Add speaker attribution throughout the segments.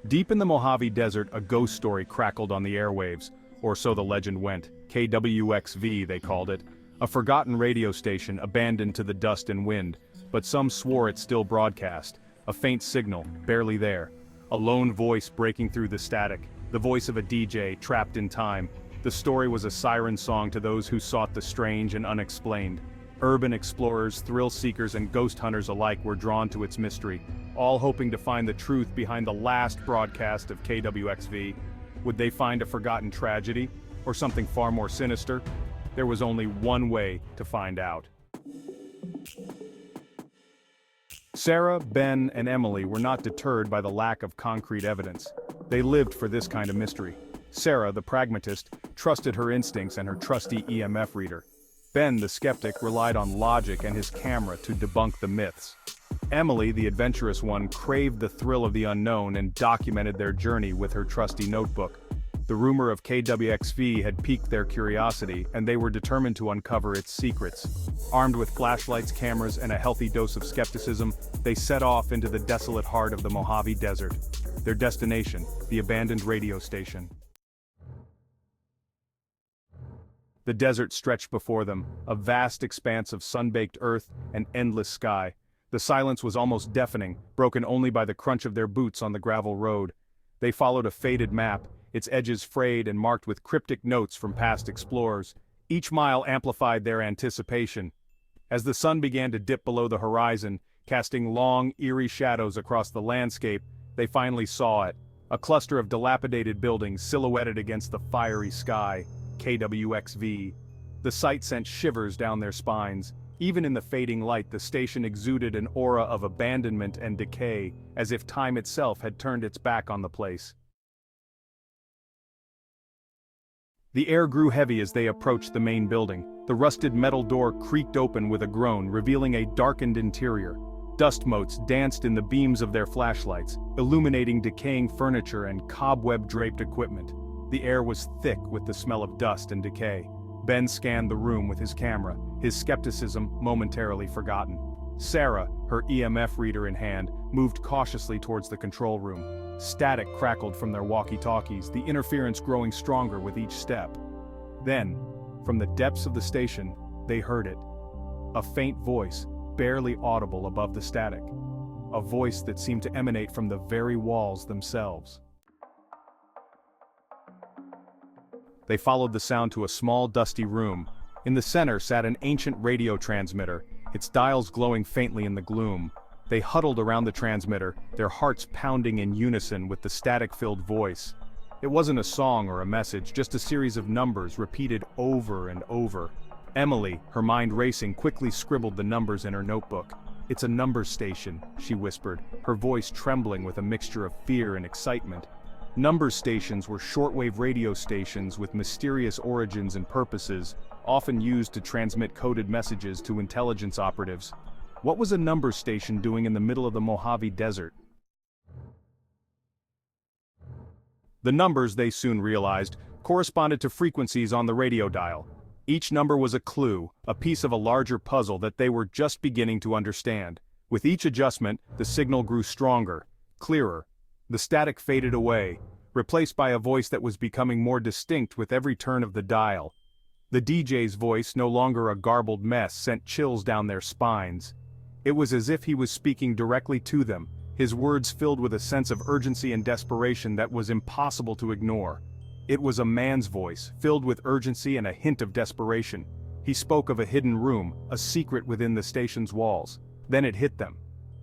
Speaker 1: Deep in the Mojave Desert, a ghost story crackled on the airwaves, or so the legend went. KWXV, they called it. A forgotten radio station abandoned to the dust and wind, but some swore it still broadcast. A faint signal, barely there. A lone voice breaking through the static, the voice of a DJ trapped in time. The story was a siren song to those who sought the strange and unexplained. Urban explorers, thrill seekers, and ghost hunters alike were drawn to its mystery, all hoping to find the truth behind the last broadcast of KWXV. Would they find a forgotten tragedy, or something far more sinister? There was only one way to find out. Sarah, Ben, and Emily were not deterred by the lack of concrete evidence. They lived for this kind of mystery. Sarah, the pragmatist, trusted her instincts and her trusty EMF reader. Ben, the skeptic, relied on logic and his camera to debunk the myths. Emily, the adventurous one, craved the thrill of the unknown and documented their journey with her trusty notebook. The rumor of KWXV had piqued their curiosity, and they were determined to uncover its secrets. Armed with flashlights, cameras, and a healthy dose of skepticism, they set off into the desolate heart of the Mojave Desert. Their destination, the abandoned radio station. The desert stretched before them, a vast expanse of sun-baked earth and endless sky. The silence was almost deafening, broken only by the crunch of their boots on the gravel road. They followed a faded map, its edges frayed and marked with cryptic notes from past explorers. Each mile amplified their anticipation. As the sun began to dip below the horizon, casting long, eerie shadows across the landscape, they finally saw it. A cluster of dilapidated buildings silhouetted against the fiery sky. KWXV. The sight sent shivers down their spines. Even in the fading light, the station exuded an aura of abandonment and decay, as if time itself had turned its back on the place. The air grew heavy as they approached the main building. The rusted metal door creaked open with a groan, revealing a darkened interior. Dust motes danced in the beams of their flashlights, illuminating decaying furniture and cobweb-draped equipment. The air was thick with the smell of dust and decay. Ben scanned the room with his camera, his skepticism momentarily forgotten. Sarah, her EMF reader in hand, moved cautiously towards the control room. Static crackled from their walkie-talkies, the interference growing stronger with each step. Then, from the depths of the station, they heard it. A faint voice, barely audible above the static. A voice that seemed to emanate from the very walls themselves. They followed the sound to a small, dusty room. In the center sat an ancient radio transmitter, its dials glowing faintly in the gloom. They huddled around the transmitter, their hearts pounding in unison with the static-filled voice. It wasn't a song or a message, just a series of numbers repeated over and over. Emily, her mind racing, quickly scribbled the numbers in her notebook. "It's a number station," she whispered, her voice trembling with a mixture of fear and excitement. Number stations were shortwave radio stations with mysterious origins and purposes, often used to transmit coded messages to intelligence operatives. What was a number station doing in the middle of the Mojave Desert? The numbers, they soon realized, corresponded to frequencies on the radio dial. Each number was a clue, a piece of a larger puzzle that they were just beginning to understand. With each adjustment, the signal grew stronger, clearer. The static faded away, replaced by a voice that was becoming more distinct with every turn of the dial. The DJ's voice, no longer a garbled mess, sent chills down their spines. It was as if he was speaking directly to them, his words filled with a sense of urgency and desperation that was impossible to ignore. It was a man's voice, filled with urgency and a hint of desperation. He spoke of a hidden room, a secret within the station's walls. Then it hit them.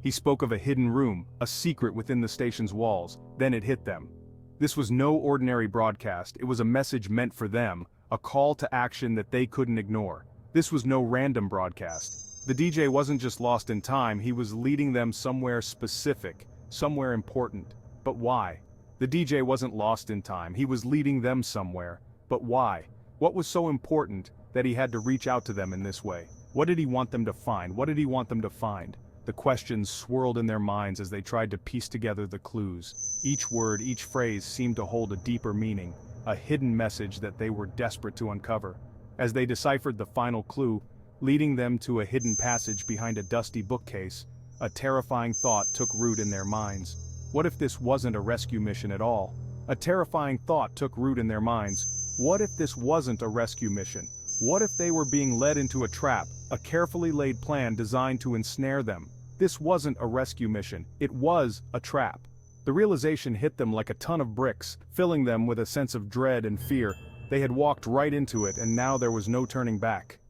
Speaker 1: He spoke of a hidden room, a secret within the station's walls. Then it hit them. This was no ordinary broadcast, it was a message meant for them, a call to action that they couldn't ignore. This was no random broadcast. The DJ wasn't just lost in time, he was leading them somewhere specific, somewhere important. But why? The DJ wasn't lost in time, he was leading them somewhere. But why? What was so important that he had to reach out to them in this way? What did he want them to find? What did he want them to find? The questions swirled in their minds as they tried to piece together the clues. Each word, each phrase seemed to hold a deeper meaning, a hidden message that they were desperate to uncover. As they deciphered the final clue, leading them to a hidden passage behind a dusty bookcase, a terrifying thought took root in their minds. What if this wasn't a rescue mission at all? A terrifying thought took root in their minds. What if this wasn't a rescue mission? What if they were being led into a trap, a carefully laid plan designed to ensnare them? This wasn't a rescue mission, it was a trap. The realization hit them like a ton of bricks, filling them with a sense of dread and fear. They had walked right into it, and now there was no turning back.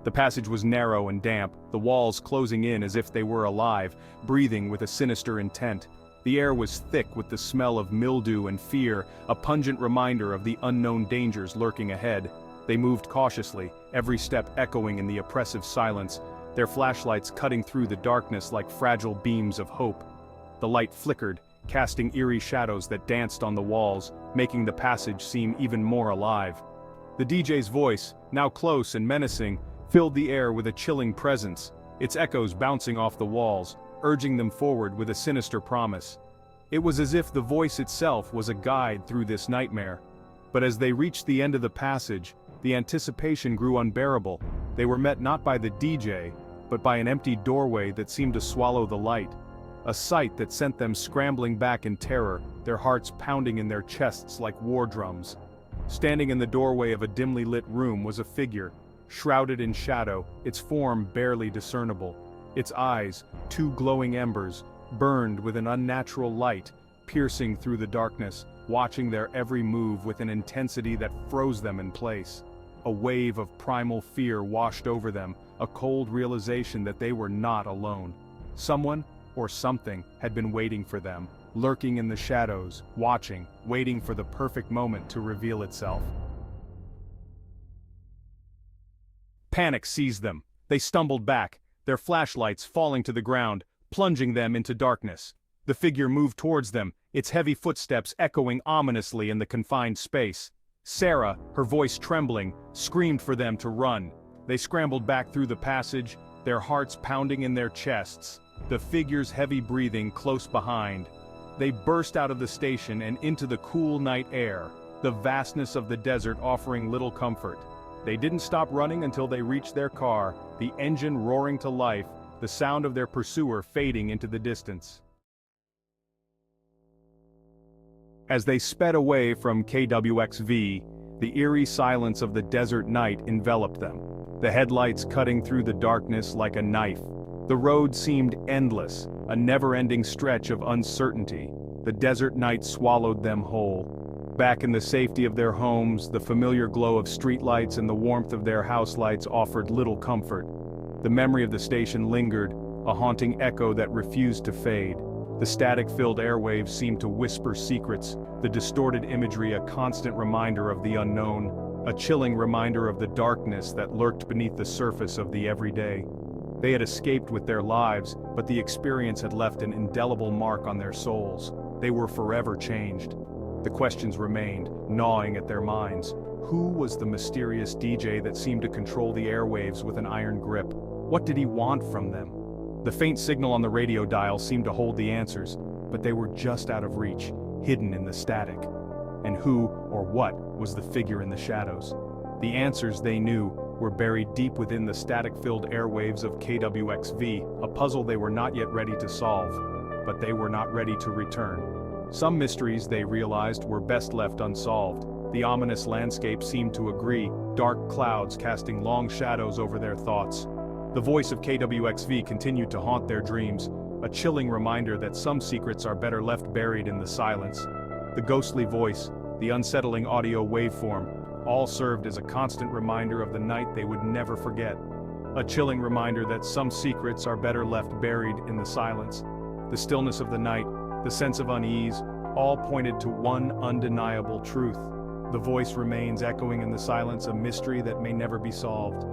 Speaker 1: The passage was narrow and damp, the walls closing in as if they were alive, breathing with a sinister intent. The air was thick with the smell of mildew and fear, a pungent reminder of the unknown dangers lurking ahead. They moved cautiously, every step echoing in the oppressive silence, their flashlights cutting through the darkness like fragile beams of hope. The light flickered, casting eerie shadows that danced on the walls, making the passage seem even more alive. The DJ's voice, now close and menacing, filled the air with a chilling presence, its echoes bouncing off the walls, urging them forward with a sinister promise. It was as if the voice itself was a guide through this nightmare. But as they reached the end of the passage, the anticipation grew unbearable. They were met not by the DJ, but by an empty doorway that seemed to swallow the light. A sight that sent them scrambling back in terror, their hearts pounding in their chests like war drums. Standing in the doorway of a dimly lit room was a figure, shrouded in shadow, its form barely discernible. Its eyes, two glowing embers, burned with an unnatural light, piercing through the darkness, watching their every move with an intensity that froze them in place. A wave of primal fear washed over them, a cold realization that they were not alone. Someone, or something, had been waiting for them, lurking in the shadows, watching, waiting for the perfect moment to reveal itself. Panic seized them. They stumbled back, their flashlights falling to the ground, plunging them into darkness. The figure moved towards them, its heavy footsteps echoing ominously in the confined space. Sarah, her voice trembling, screamed for them to run. They scrambled back through the passage, their hearts pounding in their chests, the figure's heavy breathing close behind. They burst out of the station and into the cool night air, the vastness of the desert offering little comfort. They didn't stop running until they reached their car, the engine roaring to life, the sound of their pursuer fading into the distance. As they sped away from KWXV, the eerie silence of the desert night enveloped them, the headlights cutting through the darkness like a knife. The road seemed endless, a never-ending stretch of uncertainty. The desert night swallowed them whole. Back in the safety of their homes, the familiar glow of streetlights and the warmth of their house lights offered little comfort. The memory of the station lingered, a haunting echo that refused to fade. The static-filled airwaves seemed to whisper secrets, the distorted imagery a constant reminder of the unknown, a chilling reminder of the darkness that lurked beneath the surface of the everyday. They had escaped with their lives, but the experience had left an indelible mark on their souls. They were forever changed. The questions remained, gnawing at their minds. Who was the mysterious DJ that seemed to control the airwaves with an iron grip? What did he want from them? The faint signal on the radio dial seemed to hold the answers, but they were just out of reach, hidden in the static. And who, or what, was the figure in the shadows? The answers, they knew, were buried deep within the static-filled airwaves of KWXV, a puzzle they were not yet ready to solve, but they were not ready to return. Some mysteries, they realized, were best left unsolved. The ominous landscape seemed to agree, dark clouds casting long shadows over their thoughts. The voice of KWXV continued to haunt their dreams, a chilling reminder that some secrets are better left buried in the silence. The ghostly voice, the unsettling audio waveform, all served as a constant reminder of the night they would never forget. A chilling reminder that some secrets are better left buried in the silence. The stillness of the night, the sense of unease, all pointed to one undeniable truth. The voice remains echoing in the silence, a mystery that may never be solved.